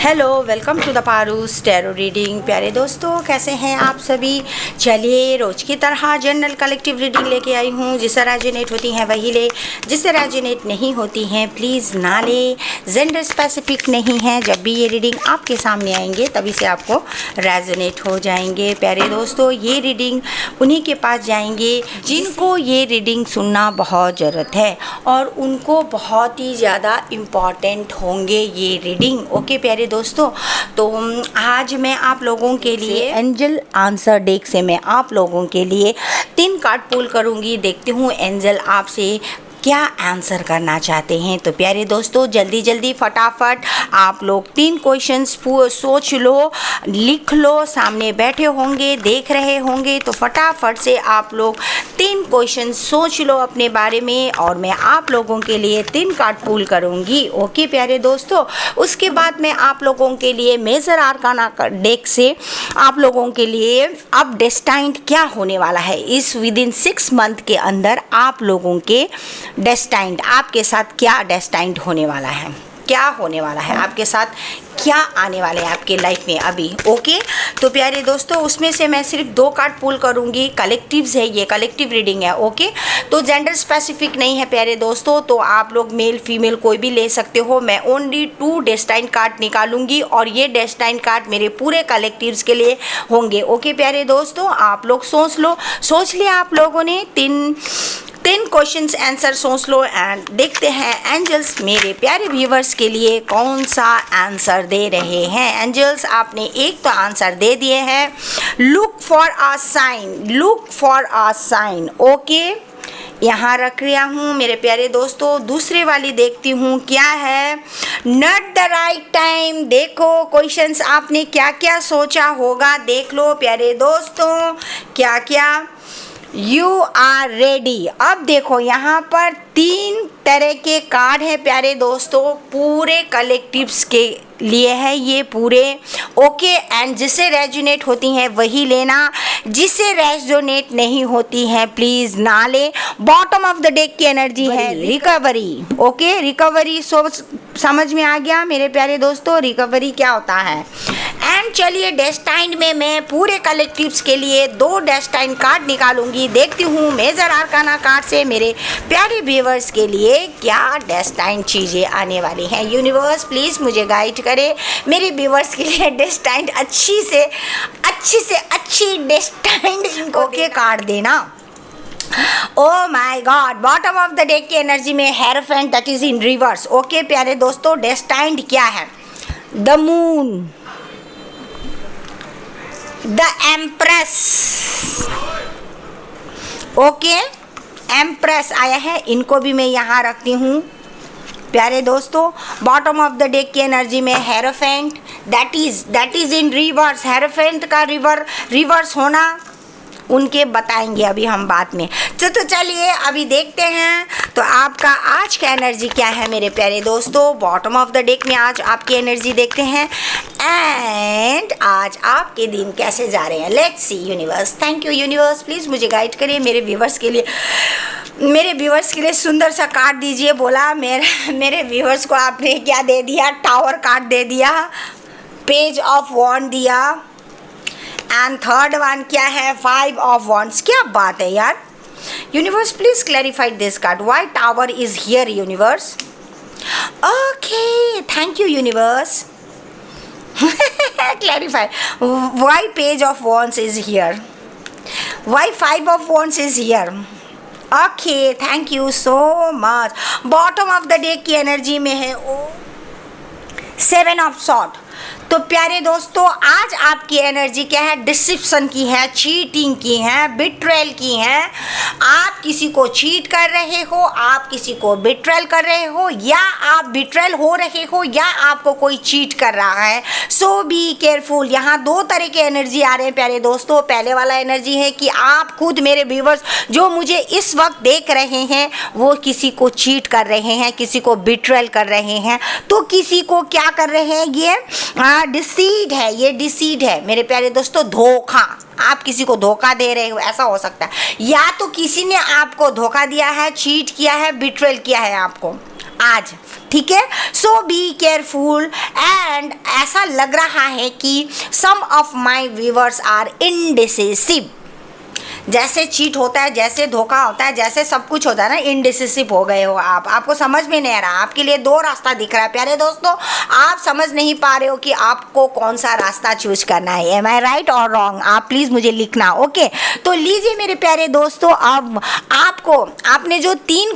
Hello, welcome to the Paru's tarot reading. प्यारे दोस्तों, कैसे हैं आप सभी। चलिए, रोज़ की तरह जनरल कलेक्टिव रीडिंग लेके आई हूँ। जिससे रेजोनेट होती हैं वही ले, जिससे रेजोनेट नहीं होती हैं प्लीज़ ना ले। जेंडर स्पेसिफिक नहीं है। जब भी ये रीडिंग आपके सामने आएंगे तभी से आपको रेजोनेट हो जाएंगे। प्यारे दोस्तों, ये रीडिंग उन्हीं के पास जाएंगे जिनको ये रीडिंग सुनना बहुत ज़रूरत है और उनको बहुत ही ज़्यादा इम्पॉर्टेंट होंगे ये रीडिंग। ओके प्यारे दोस्तों, तो आज मैं आप लोगों के लिए एंजल आंसर डेक से मैं आप लोगों के लिए 3 कार्ड पुल करूंगी। देखती हूँ एंजल आपसे क्या आंसर करना चाहते हैं। तो प्यारे दोस्तों, जल्दी जल्दी फटाफट आप लोग 3 क्वेश्चंस सोच लो, लिख लो। सामने बैठे होंगे, देख रहे होंगे, तो फटाफट से आप लोग 3 क्वेश्चंस सोच लो अपने बारे में और मैं आप लोगों के लिए 3 कार्ड पुल करूंगी। ओके प्यारे दोस्तों, उसके बाद मैं आप लोगों के लिए मेजर आर्काना डेक से आप लोगों के लिए अब डेस्टाइन्ड क्या होने वाला है इस विदिन 6 मंथ के अंदर आप लोगों के डेस्टाइन्ड, आपके साथ क्या डेस्टाइन्ड होने वाला है, क्या होने वाला है आपके साथ, क्या आने वाले हैं आपके लाइफ में अभी। ओके, तो प्यारे दोस्तों, उसमें से मैं सिर्फ 2 कार्ड पुल करूंगी। कलेक्टिव्स है, ये कलेक्टिव रीडिंग है। ओके, तो जेंडर स्पेसिफिक नहीं है प्यारे दोस्तों, तो आप लोग मेल फीमेल कोई भी ले सकते हो। मैं ओनली 2 डेस्टाइन कार्ड निकालूंगी और ये डेस्टाइन कार्ड मेरे पूरे कलेक्टिव्स के लिए होंगे। ओके प्यारे दोस्तों, आप लोग सोच लिया आप लोगों ने 3 क्वेश्चंस आंसर सोच लो एंड देखते हैं एंजल्स मेरे प्यारे व्यूवर्स के लिए कौन सा आंसर दे रहे हैं। एंजल्स, आपने एक तो आंसर दे दिए हैं, look for a sign, look for a sign. Okay, यहाँ रख लिया हूँ मेरे प्यारे दोस्तों। दूसरे वाली देखती हूँ क्या है, नॉट द राइट टाइम। देखो क्वेश्चंस आपने क्या क्या सोचा होगा, देख लो प्यारे दोस्तों क्या क्या। You are ready. अब देखो यहाँ पर 3 तरह के कार्ड हैं प्यारे दोस्तों, पूरे कलेक्टिव्स के लिए है ये पूरे। ओके, एंड जिसे रेजोनेट होती हैं वही लेना, जिसे रेजोनेट नहीं होती हैं प्लीज़ ना ले। बॉटम ऑफ द डेक की एनर्जी है रिकवरी। ओके, रिकवरी समझ में आ गया मेरे प्यारे दोस्तों, रिकवरी क्या होता है। एंड चलिए, डेस्टाइन्ड में मैं पूरे कलेक्टिव्स के लिए 2 डेस्टाइन्ड कार्ड निकालूंगी। देखती हूँ मेजर आर्काना कार्ड से मेरे प्यारे व्यूवर्स के लिए क्या डेस्टाइन्ड चीज़ें आने वाली हैं। यूनिवर्स प्लीज़ मुझे गाइड करे, मेरे व्यूवर्स के लिए डेस्टाइन्ड अच्छी से अच्छी डेस्टाइन्ड इनको के कार्ड देना। Oh my God, bottom of the deck की एनर्जी में hierophant that is in reverse. Okay प्यारे दोस्तों, डेस्टाइन्ड क्या है, the moon, the empress. Okay, empress आया है, इनको भी मैं यहाँ रखती हूँ प्यारे दोस्तों। बॉटम ऑफ द डेक की एनर्जी में hierophant that is in reverse. Hierophant का रिवर्स होना उनके बताएंगे अभी हम बाद में। तो चलिए अभी देखते हैं तो आपका आज का एनर्जी क्या है मेरे प्यारे दोस्तों। बॉटम ऑफ द डेक में आज आपकी एनर्जी देखते हैं एंड आज आपके दिन कैसे जा रहे हैं। Let's see universe. Thank you universe, please मुझे गाइड करिए, मेरे व्यूवर्स के लिए सुंदर सा कार्ड दीजिए। बोला मेरे व्यूवर्स को आपने क्या दे दिया, टावर कार्ड दे दिया, पेज ऑफ वॉन्ड दिया एंड थर्ड वन क्या है, 5 ऑफ वॉन्ड्स। क्या बात है यार। Universe please clarify this card, why tower is here universe. Okay, thank you universe. Clarify why page of wands is here, why 5 of wands is here. Okay, thank you so much. Bottom of the deck की energy में है 7 of sword. तो प्यारे दोस्तों, आज आपकी energy क्या है, डिसिप्शन की है, चीटिंग की है, बिट्रेल की है। आप किसी को चीट कर रहे हो, आप किसी को बिट्रेल कर रहे हो, या आप बिट्रेल हो रहे हो, या आपको कोई चीट कर रहा है। सो बी केयरफुल। यहाँ 2 तरह के एनर्जी आ रहे हैं प्यारे दोस्तों। पहले वाला एनर्जी है कि आप खुद मेरे व्यूवर्स जो मुझे इस वक्त देख रहे हैं वो किसी को चीट कर रहे हैं, किसी को बिट्रेल कर रहे हैं। तो किसी को क्या कर रहे हैं, ये डिसीड है, ये डिसीड है मेरे प्यारे दोस्तों, धोखा। आप किसी को धोखा दे रहे हो, ऐसा हो सकता है। या तो किसी ने आपको धोखा दिया है, चीट किया है, बिट्रेल किया है आपको। आज, ठीक है। सो बी केयरफुल। एंड ऐसा लग रहा है कि some of my viewers are indecisive. जैसे चीट होता है, जैसे धोखा होता है, जैसे सब कुछ होता है ना, इनडिसिसिव हो गए हो आप। आपको समझ में नहीं आ रहा, आपके लिए दो रास्ता दिख रहा है प्यारे दोस्तों। आप समझ नहीं पा रहे हो कि आपको कौन सा रास्ता चूज करना है। एम आई राइट और रॉन्ग? आप प्लीज़ मुझे लिखना, ओके। तो लीजिए मेरे प्यारे दोस्तों, अब आपने जो 3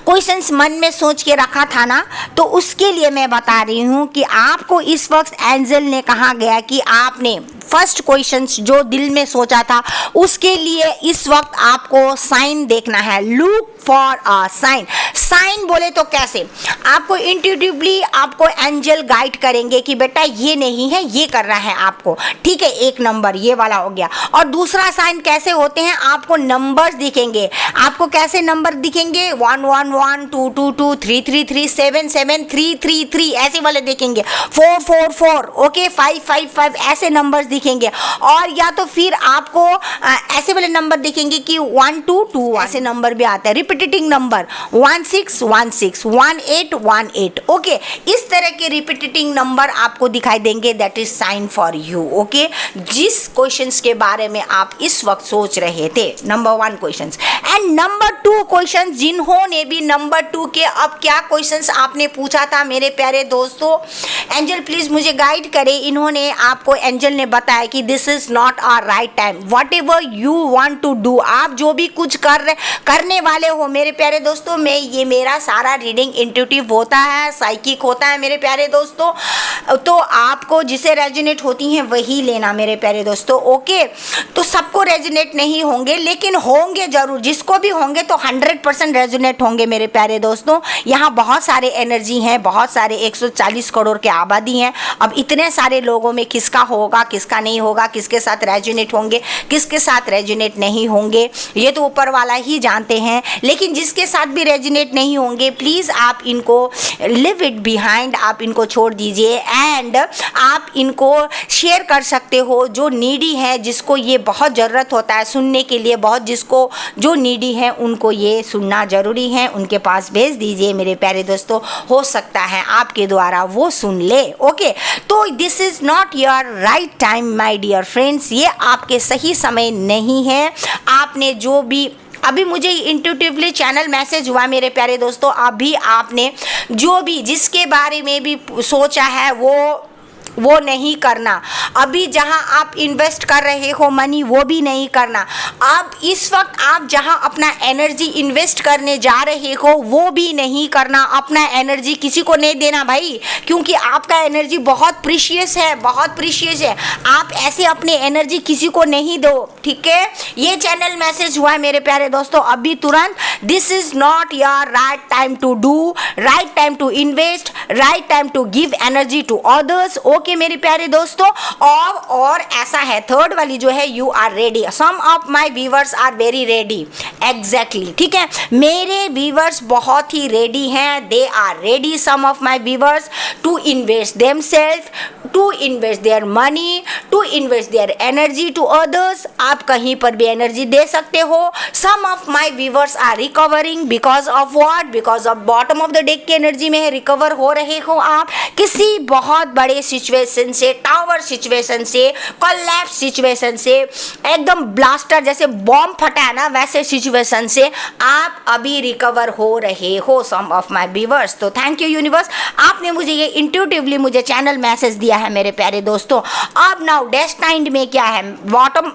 क्वेश्चंस मन में सोच के रखा था ना, तो उसके लिए मैं बता रही हूँ कि आपको इस वक्त एंजल ने कहा गया कि आपने फर्स्ट क्वेश्चंस जो दिल में सोचा था उसके लिए इस वक्त आपको साइन देखना है। Look for a sign. Sign बोले तो कैसे? आपको इंट्यूटिवली आपको एंजल गाइड करेंगे कि बेटा ये नहीं है, ये करना है आपको, ठीक है। 1 नंबर ये वाला हो गया। और दूसरा साइन कैसे होते हैं? आपको नंबर्स दिखेंगे। आपको कैसे नंबर दिखेंगे? 1 1 1 2 2 2 3 3 3 7 7 3 3 3 ऐसे वाले दिखेंगे। 4 4 4 ओके, 5 5 5 ऐसे नंबर्स दिखेंगे। और या तो फिर आपको ऐसे वाले नंबर दिखेंगे कि 1 2 2 ऐसे नंबर भी आता है। Repeating number 1 6 1 6 1 8 1 8 okay. इस तरह के रिपीटिंग नंबर आपको दिखाई देंगे। That is sine for you, okay. जिस क्वेश्चंस के बारे में आप इस वक्त सोच रहे थे, number 1 questions. And number 2 question, जिन्होंने भी नंबर 2 के अब क्या क्वेश्चंस आपने पूछा था मेरे प्यारे दोस्तों, एंजल प्लीज मुझे गाइड करें। इन्होंने आपको, एंजल ने बताया कि this is not a right time. Whatever you want to do, आप जो भी कुछ करने वाले हो मेरे प्यारे दोस्तों, ये मेरा सारा रीडिंग इंट्यूटिव होता है, साइकिक होता है मेरे प्यारे दोस्तों। तो आपको जिसे रेजोनेट होती हैं वही लेना मेरे प्यारे दोस्तों, ओके। तो सबको रेजोनेट नहीं होंगे, लेकिन होंगे जरूर। जिसको भी होंगे तो 100% रेजोनेट होंगे मेरे प्यारे दोस्तों। यहाँ बहुत सारे एनर्जी हैं, बहुत सारे 140 करोड़ के आबादी हैं। अब इतने सारे लोगों में किसका होगा, किसका नहीं होगा, किसके साथ रेजोनेट होंगे, किसके साथ रेजोनेट नहीं होंगे, ये तो ऊपर वाला ही जानते हैं। लेकिन जिसके साथ भी रेजोनेट नहीं होंगे, प्लीज़ आप इनको लिव इट बिहाइंड, आप इनको छोड़ दीजिए। एंड आप इनको शेयर कर सकते हो जो नीडी है, जिसको ये बहुत ज़रूरत होता है सुनने के लिए, बहुत जिसको जो नीडी है उनको ये सुनना ज़रूरी है, उनके पास भेज दीजिए मेरे प्यारे दोस्तों। हो सकता है आपके द्वारा वो सुन ले, ओके। तो this is not your right time my dear friends, ये आपके सही समय नहीं है। आपने जो भी अभी मुझे इंट्यूटिवली चैनल मैसेज हुआ मेरे प्यारे दोस्तों, अभी आपने जो भी जिसके बारे में भी सोचा है वो नहीं करना। अभी जहां आप इन्वेस्ट कर रहे हो मनी, वो भी नहीं करना। अब इस वक्त आप जहां अपना एनर्जी इन्वेस्ट करने जा रहे हो वो भी नहीं करना। अपना एनर्जी किसी को नहीं देना भाई, क्योंकि आपका एनर्जी बहुत प्रीशियस है, बहुत प्रीशियस है। आप ऐसे अपने एनर्जी किसी को नहीं दो, ठीक है। ये चैनल मैसेज हुआ है मेरे प्यारे दोस्तों अभी तुरंत। This is not your right time to do, right time to invest, right time to give energy to others, okay मेरे प्यारे दोस्तों। और ऐसा है, थर्ड वाली जो है, you are ready. Some of my viewers are very ready, exactly, ठीक है। मेरे व्यूवर्स बहुत ही रेडी हैं, they are ready, some of my viewers, to invest themselves, to invest their money, to invest their energy to others. आप कहीं पर भी एनर्जी दे सकते हो। Some of my viewers are recovering because of what, because of bottom of the deck की energy में है, रिकवर हो रहे हो आप किसी बहुत बड़े सिचुएशन से, टावर सिचुएशन से, कोलैप्स सिचुएशन से, एकदम ब्लास्टर जैसे बॉम्ब फटा है ना वैसे सिचुएशन से आप अभी रिकवर हो रहे हो, सम ऑफ माई व्यूवर्स। तो थैंक यू यूनिवर्स, आपने मुझे ये इंट्यूटिवली मुझे चैनल मैसेज दिया है मेरे प्यारे दोस्तों। अब नाउ डेस्टाइन्ड में क्या है, बॉटम,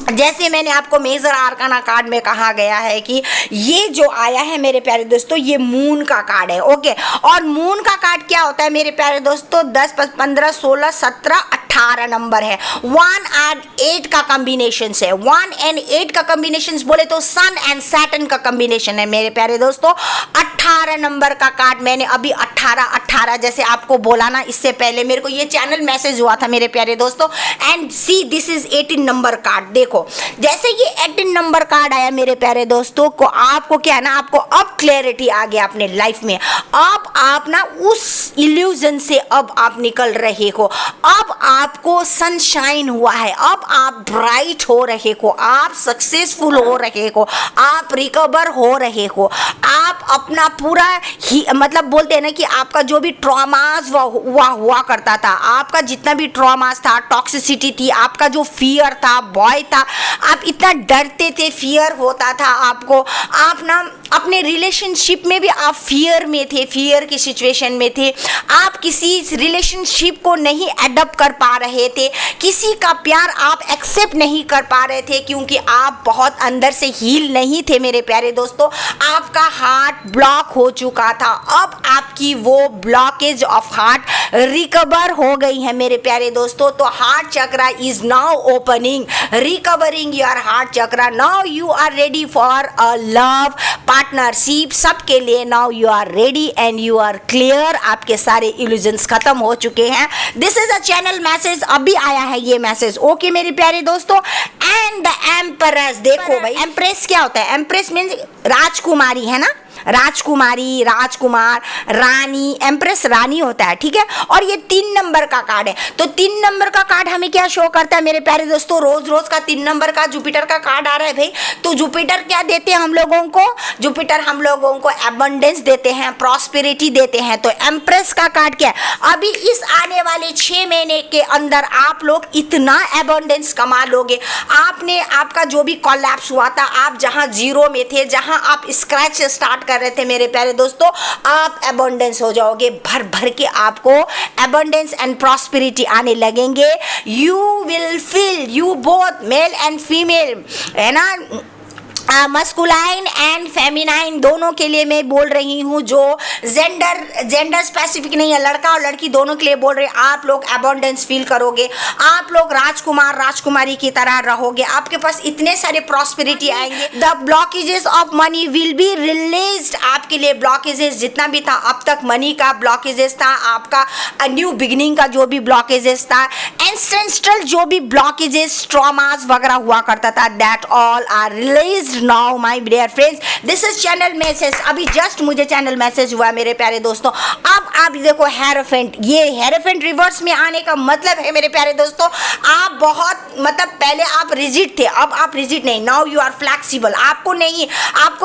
जैसे मैंने आपको मेजर आर्काना कार्ड में कहा गया है कि ये जो आया है मेरे प्यारे दोस्तों, ये मून का कार्ड है, ओके। और मून का कार्ड क्या होता है मेरे प्यारे दोस्तों, 10 15 16 17 18 नंबर है। 1 और 8 का कॉम्बिनेशन है। 1 और 8 का कॉम्बिनेशन बोले तो सन एंड सैटर्न का कॉम्बिनेशन है मेरे प्यारे दोस्तों। 18 नंबर का कार्ड मैंने अभी 18 जैसे आपको बोला ना, इससे पहले मेरे को ये चैनल मैसेज हुआ था मेरे प्यारे दोस्तों। And see this is 18 number card. देखो जैसे ये 18 नंबर कार्ड आया मेरे प्यारे दोस्तों को, आपको क्या है ना, आपको अब क्लैरिटी आ गया अपने लाइफ में। अब आप ना उस इल्यूजन से अब आप निकल रहे हो, अब आपको सनशाइन हुआ है, अब आप ब्राइट हो रहे हो, आप सक्सेसफुल हो रहे हो, आप रिकवर हो रहे हो, आप अपना पूरा ही मतलब बोलते हैं ना कि आपका जो भी ट्रॉमास हुआ करता था, आपका जितना भी ट्रॉमास था, टॉक्सिसिटी थी, आपका जो फियर था, भय था, आप इतना डरते थे, फियर होता था आपको, आप ना अपने रिलेशनशिप में भी आप फियर में थे, फियर की सिचुएशन में थे, आप किसी रिलेशनशिप को नहीं एडप्ट कर पा रहे थे, किसी का प्यार आप एक्सेप्ट नहीं कर पा रहे थे क्योंकि आप बहुत अंदर से हील नहीं थे मेरे प्यारे दोस्तों, आपका हार्ट ब्लॉक हो चुका था। अब आपकी वो ब्लॉकेज ऑफ हार्ट रिकवर हो गई है मेरे प्यारे दोस्तों। तो heart chakra is now opening, recovering your heart chakra. Now you are ready for a love partnership, सबके लिए now you are ready and you are clear, आपके सारे इल्यूजन्स खत्म हो चुके हैं। This is a channel message, अभी आया है ये मैसेज, ओके मेरे प्यारे दोस्तों। एंड द एम्प्रेस, देखो भाई एम्प्रेस क्या होता है, एम्प्रेस मीन्स राजकुमारी है ना, राजकुमारी, राजकुमार, रानी, एम्प्रेस रानी होता है, ठीक है। और ये 3 नंबर का कार्ड है, तो 3 नंबर का कार्ड हमें क्या शो करता है मेरे प्यारे दोस्तों, रोज रोज का 3 नंबर का जुपिटर का कार्ड आ रहा है भाई। तो जुपिटर क्या देते हैं हम लोगों को, जुपिटर हम लोगों को एबंडेंस देते हैं, प्रॉस्पेरिटी देते हैं। तो एम्प्रेस का कार्ड क्या है, अभी इस आने वाले 6 महीने के अंदर आप लोग इतना एबंडेंस कमा लोगे, आपने आपका जो भी कोलैप्स हुआ था, आप जहां जीरो में थे, जहां आप स्क्रैच से स्टार्ट कर रहे थे मेरे प्यारे दोस्तों, आप एबंडेंस हो जाओगे, भर भर के आपको एबंडेंस एंड प्रॉस्पेरिटी आने लगेंगे। You will feel, you both male and female है ना, मस्कुलाइन एंड फेमिनाइन दोनों के लिए मैं बोल रही हूँ, जो जेंडर स्पेसिफिक नहीं है, लड़का और लड़की दोनों के लिए बोल रहे हैं, आप लोग एबंडेंस फील करोगे, आप लोग राजकुमार राजकुमारी की तरह रहोगे, आपके पास इतने सारे प्रॉस्पेरिटी आएंगे। The blockages of money will be released, आपके लिए ब्लॉकेजेस जितना भी था अब तक, मनी का ब्लॉकेजेस था, आपका न्यू बिगिनिंग का जो भी ब्लॉकेजेस था, एंसेस्ट्रल जो भी ब्लॉकेजेस ट्रॉमास वगैरह हुआ करता था, that all are released now my dear friends. This is channel message, अभी जस्ट मुझे चैनल मैसेज हुआ मेरे प्यारे दोस्तों। अब आप देखो हेरोफेंट, ये हेरोफेंट रिवर्स में आने का मतलब है मेरे प्यारे दोस्तों, आप बहुत मतलब पहले आप रिजिड थे, अब आप रिजिड नहीं, नाउ यू आर फ्लेक्सिबल। आपको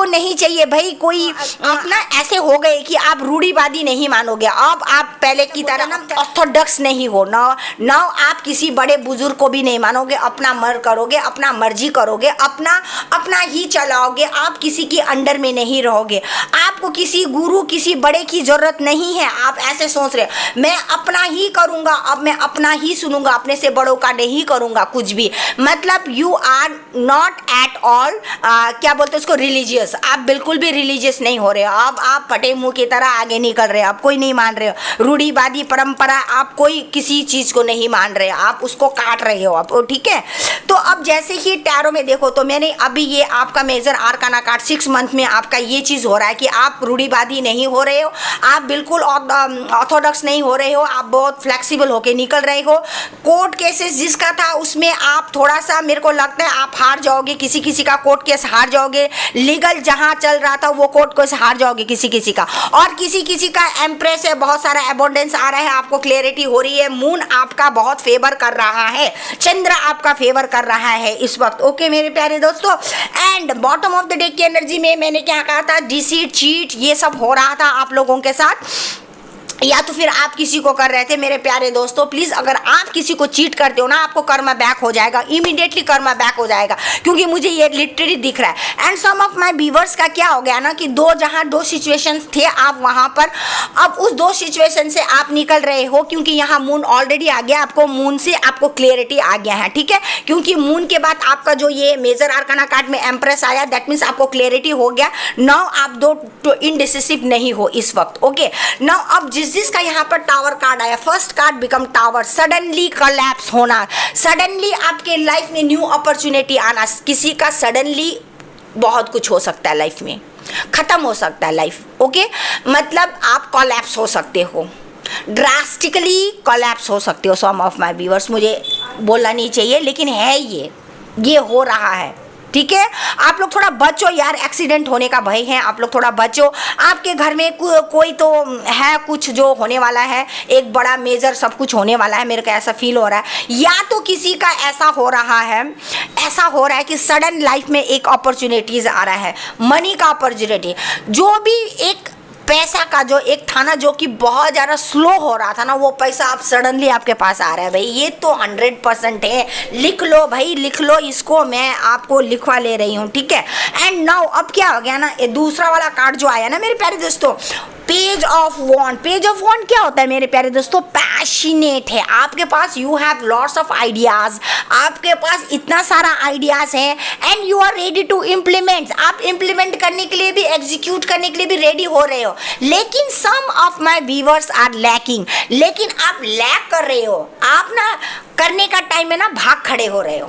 नहीं चाहिए भाई कोई, आप ना ऐसे हो गए कि आप रूढ़िवादी नहीं मानोगे, अब आप पहले की तरह ना ऑर्थोडॉक्स नहीं हो, नाउ आप किसी बड़े बुजुर्ग को भी नहीं मानोगे, अपना मर करोगे, अपना मर्जी करोगे, अपना ही चलाओगे, आप किसी के अंडर में नहीं रहोगे, आपको किसी गुरु किसी बड़े की जरूरत नहीं है। आप ऐसे सोच रहे मैं अपना ही करूंगा, अब मैं अपना ही सुनूंगा, अपने से बड़ों का नहीं करूंगा कुछ भी, मतलब you are not at all क्या बोलते हैं उसको, रिलीजियस, आप बिल्कुल भी रिलीजियस नहीं हो रहे हो, अब आप फटे मुंह की तरह आगे निकल रहे हो, आप कोई नहीं मान रहे हो, रूढ़िवादी परंपरा, आप कोई किसी चीज को नहीं मान रहे हो, आप उसको काट रहे हो आप, ठीक है। तो अब जैसे ही टैरो में देखो, तो मैंने अभी ये आपका मेजर आर्काना कार्ड 6 मंथ में आपका ये चीज़ हो रहा है कि आप रूढ़िवादी नहीं हो रहे हो, आप बिल्कुल ऑर्थोडॉक्स नहीं हो रहे हो, आप बहुत फ्लेक्सिबल होके निकल रहे हो। कोर्ट केसेस जिसका था उसमें आप थोड़ा सा, मेरे को लगता है आप हार जाओगे, किसी का कोर्ट केस हार जाओगे, लीगल जहाँ चल रहा था वो कोर्ट केस हार जाओगे किसी का, और किसी का एम्प्रेस है, बहुत सारा एबंडेंस आ रहा है, आपको क्लियरिटी हो रही है, मून आपका बहुत फेवर कर रहा है, चंद्र आपका फेवर कर रहा है इस वक्त, ओके मेरे प्यारे दोस्तों। And bottom of the day की एनर्जी में मैंने क्या कहा था, डिसीट, चीट, ये सब हो रहा था आप लोगों के साथ, या तो फिर आप किसी को कर रहे थे मेरे प्यारे दोस्तों। प्लीज़ अगर आप किसी को चीट करते हो ना, आपको कर्मा बैक हो जाएगा, इमीडिएटली कर्मा बैक हो जाएगा, क्योंकि मुझे ये लिटरली दिख रहा है। And some of my viewers का क्या हो गया ना कि जहाँ दो सिचुएशंस थे आप वहाँ पर, अब उस 2 सिचुएशन से आप निकल रहे हो, क्योंकि यहाँ मून ऑलरेडी आ गया, आपको मून से आपको क्लियरिटी आ गया है, ठीक है, क्योंकि मून के बाद आपका जो ये मेजर आर्काना कार्ड में एम्प्रेस आया, दैट मीन्स आपको क्लियरिटी हो गया। नाउ आप 2 इनडिसिसिव नहीं हो इस वक्त, ओके। नाउ अब जिसका यहाँ पर टावर कार्ड आया, first card become tower, suddenly collapse होना, सडनली आपके लाइफ में न्यू अपॉर्चुनिटी आना, किसी का सडनली बहुत कुछ हो सकता है लाइफ में, खत्म हो सकता है लाइफ, ओके, मतलब आप कोलैप्स हो सकते हो, ड्रास्टिकली कोलैप्स हो सकते हो। सम ऑफ माय व्यूअर्स, मुझे बोलना नहीं चाहिए लेकिन है ये हो रहा है, ठीक है। आप लोग थोड़ा बचो यार, एक्सीडेंट होने का भय है, आप लोग थोड़ा बचो। आपके घर में कोई तो है कुछ जो होने वाला है, एक बड़ा मेजर सब कुछ होने वाला है, मेरे को ऐसा फील हो रहा है। या तो किसी का ऐसा हो रहा है कि सडन लाइफ में एक अपॉर्चुनिटीज आ रहा है, मनी का अपॉर्चुनिटी, जो भी एक पैसा का जो एक था ना, जो कि बहुत ज़्यादा स्लो हो रहा था ना, वो पैसा अब सडनली आपके पास आ रहा है भाई। ये तो 100% है। लिख लो भाई, लिख लो इसको, मैं आपको लिखवा ले रही हूँ, ठीक है। एंड नाउ अब क्या हो गया ना, ये दूसरा वाला कार्ड जो आया ना मेरे प्यारे दोस्तों, page of wand. Page of wand क्या होता है मेरे प्यारे दोस्तों? पैशनेट है आपके पास, you have lots of ideas, आपके पास इतना सारा आइडियाज है and you are ready to implement. आप इम्प्लीमेंट करने के लिए भी, एग्जीक्यूट करने के लिए भी रेडी हो रहे हो। लेकिन some of my viewers are lacking, लेकिन आप लैक कर रहे हो। आप ना करने का टाइम में ना भाग खड़े हो रहे हो,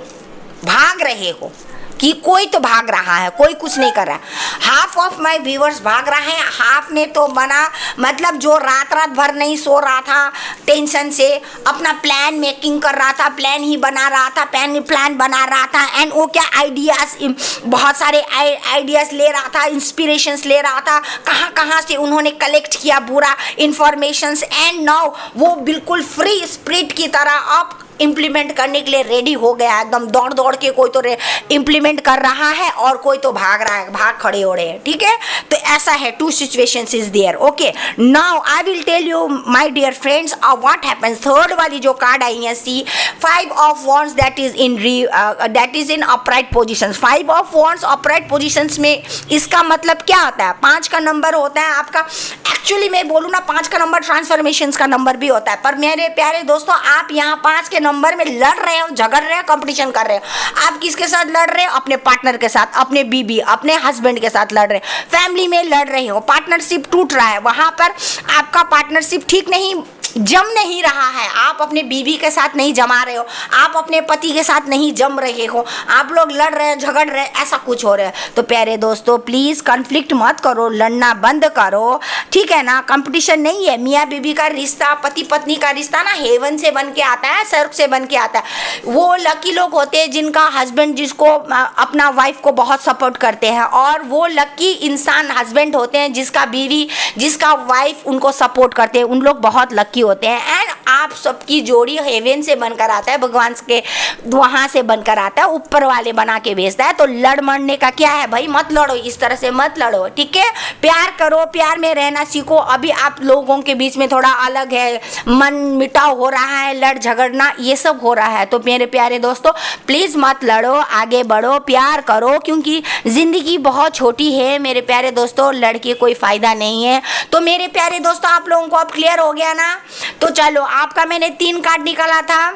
भाग रहे हो कि कोई तो भाग रहा है, कोई कुछ नहीं कर रहा है। हाफ ऑफ माय व्यूअर्स भाग रहा है, हाफ ने तो बना मतलब जो रात भर नहीं सो रहा था टेंशन से, अपना प्लान मेकिंग कर रहा था, प्लान ही बना रहा था, प्लान बना रहा था एंड वो क्या आइडियाज, बहुत सारे आइडियाज ले रहा था, इंस्पिरेशंस ले रहा था, कहाँ कहाँ से उन्होंने कलेक्ट किया पूरा इंफॉर्मेशंस एंड नाउ वो बिल्कुल फ्री स्पिरिट की तरह अब इम्प्लीमेंट करने के लिए रेडी हो गया, एकदम दौड़ दौड़ के। कोई तो इम्प्लीमेंट कर रहा है और कोई तो भाग रहा है, भाग खड़े हो रहे हैं, ठीक है। तो ऐसा है, two situations is there. Okay, now I will tell you my dear friends what happens. Third वाली जो कार्ड आई है, see 5 of wands, that is in upright positions. 5 of wands upright positions में इसका मतलब क्या होता है? 5 का नंबर होता है आपका, एक्चुअली मैं बोलूँ ना 5 का नंबर ट्रांसफॉर्मेशंस का नंबर भी होता है। पर मेरे प्यारे दोस्तों, आप यहाँ 5 के नंबर में लड़ रहे हो, झगड़ रहे हो, कंपटीशन कर रहे हो। आप किसके साथ लड़ रहे हो? अपने पार्टनर के साथ, अपने बीबी, अपने हस्बैंड के साथ लड़ रहे हो, फैमिली में लड़ रहे हो, पार्टनरशिप टूट रहा है, वहां पर आपका पार्टनरशिप ठीक नहीं जम नहीं रहा है, आप अपने बीवी के साथ नहीं जमा रहे हो, आप अपने पति के साथ नहीं जम रहे हो, आप लोग लड़ रहे हैं, झगड़ रहे हैं, ऐसा कुछ हो रहा है। तो प्यारे दोस्तों प्लीज कॉन्फ्लिक्ट मत करो, लड़ना बंद करो, ठीक है ना। कंपटीशन नहीं है, मियाँ बीवी का रिश्ता, पति पत्नी का रिश्ता ना हेवन से बन के आता है, स्वर्ग से बन के आता है। वो लकी लोग होते हैं जिनका हस्बैंड जिसको अपना वाइफ को बहुत सपोर्ट करते हैं, और वो लकी इंसान हस्बैंड होते हैं जिसका बीवी, जिसका वाइफ उनको सपोर्ट करते हैं, उन लोग बहुत लकी होते हैं। एंड आप सबकी जोड़ी हेवन से बनकर आता है, भगवान के वहां से बनकर आता है, ऊपर वाले बना के भेजता है। तो लड़ मरने का क्या है भाई, मत लड़ो, इस तरह से मत लड़ो, ठीक है। प्यार करो, प्यार में रहना सीखो। अभी आप लोगों के बीच में थोड़ा अलग है, मन मिटाव हो रहा है, लड़ झगड़ना ये सब हो रहा है। तो मेरे प्यारे दोस्तों प्लीज मत लड़ो, आगे बढ़ो, प्यार करो, क्योंकि जिंदगी बहुत छोटी है मेरे प्यारे दोस्तों, लड़के कोई फायदा नहीं है। तो मेरे प्यारे दोस्तों आप लोगों को अब क्लियर हो गया ना। तो चलो, आपका मैंने 3 कार्ड निकाला था,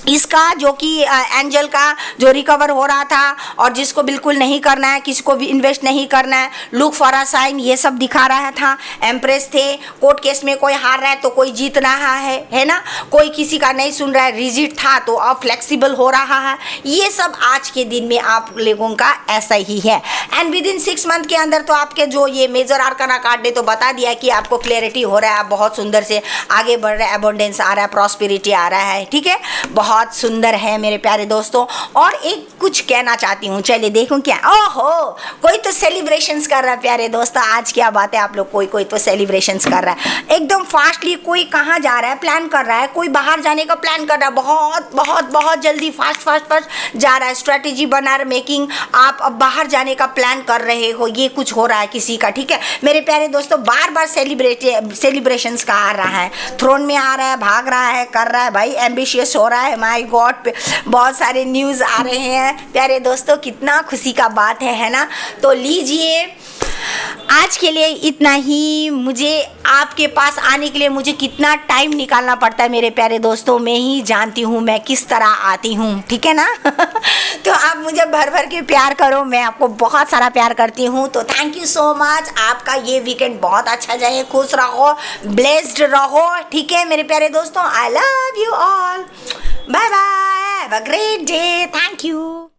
इसका जो कि एंजल का जो रिकवर हो रहा था और जिसको बिल्कुल नहीं करना है, किसी को भी इन्वेस्ट नहीं करना है, लुक फॉर अ साइन, ये सब दिखा रहा था। एम्प्रेस थे, कोर्ट केस में कोई हार रहा है तो कोई जीत रहा है ना, कोई किसी का नहीं सुन रहा है, रिजिड था तो अब फ्लेक्सिबल हो रहा है। ये सब आज के दिन में आप लोगों का ऐसा ही है। एंड विद इन 6 मंथ के अंदर तो आपके जो ये मेजर आर्काना कार्ड ने तो बता दिया कि आपको क्लैरिटी हो रहा है, आप बहुत सुंदर से आगे बढ़ रहे हैं, अबंडेंस आ रहा है, प्रॉस्पेरिटी आ रहा है, ठीक है, बहुत सुंदर है मेरे प्यारे दोस्तों। और एक कुछ कहना चाहती हूँ, चलिए देखूं क्या। ओहो, कोई तो सेलिब्रेशंस कर रहा है प्यारे दोस्तों, आज क्या बात है, आप लोग कोई तो सेलिब्रेशंस कर रहा है एकदम फास्टली। कोई कहाँ जा रहा है, प्लान कर रहा है, कोई बाहर जाने का प्लान कर रहा है, बहुत जल्दी फास्ट जा रहा है, स्ट्रेटेजी बना रहा, मेकिंग, आप अब बाहर जाने का प्लान कर रहे हो, ये कुछ हो रहा है किसी का, ठीक है मेरे प्यारे दोस्तों। बार सेलिब्रेशंस का आ रहा है, थ्रोन में आ रहा है, भाग रहा है, कर रहा है भाई, एम्बिशियस हो रहा है। माय गॉड, पे बहुत सारे न्यूज़ आ रहे हैं प्यारे दोस्तों, कितना खुशी का बात है ना। तो लीजिए, आज के लिए इतना ही। मुझे आपके पास आने के लिए मुझे कितना टाइम निकालना पड़ता है मेरे प्यारे दोस्तों, मैं ही जानती हूँ मैं किस तरह आती हूँ, ठीक है ना। तो आप मुझे भर के प्यार करो, मैं आपको बहुत सारा प्यार करती हूँ। तो थैंक यू सो मच, आपका ये वीकेंड बहुत अच्छा जाए, खुश रहो, ब्लेस्ड रहो, ठीक है मेरे प्यारे दोस्तों। I love you all, bye bye, have a great day, thank you.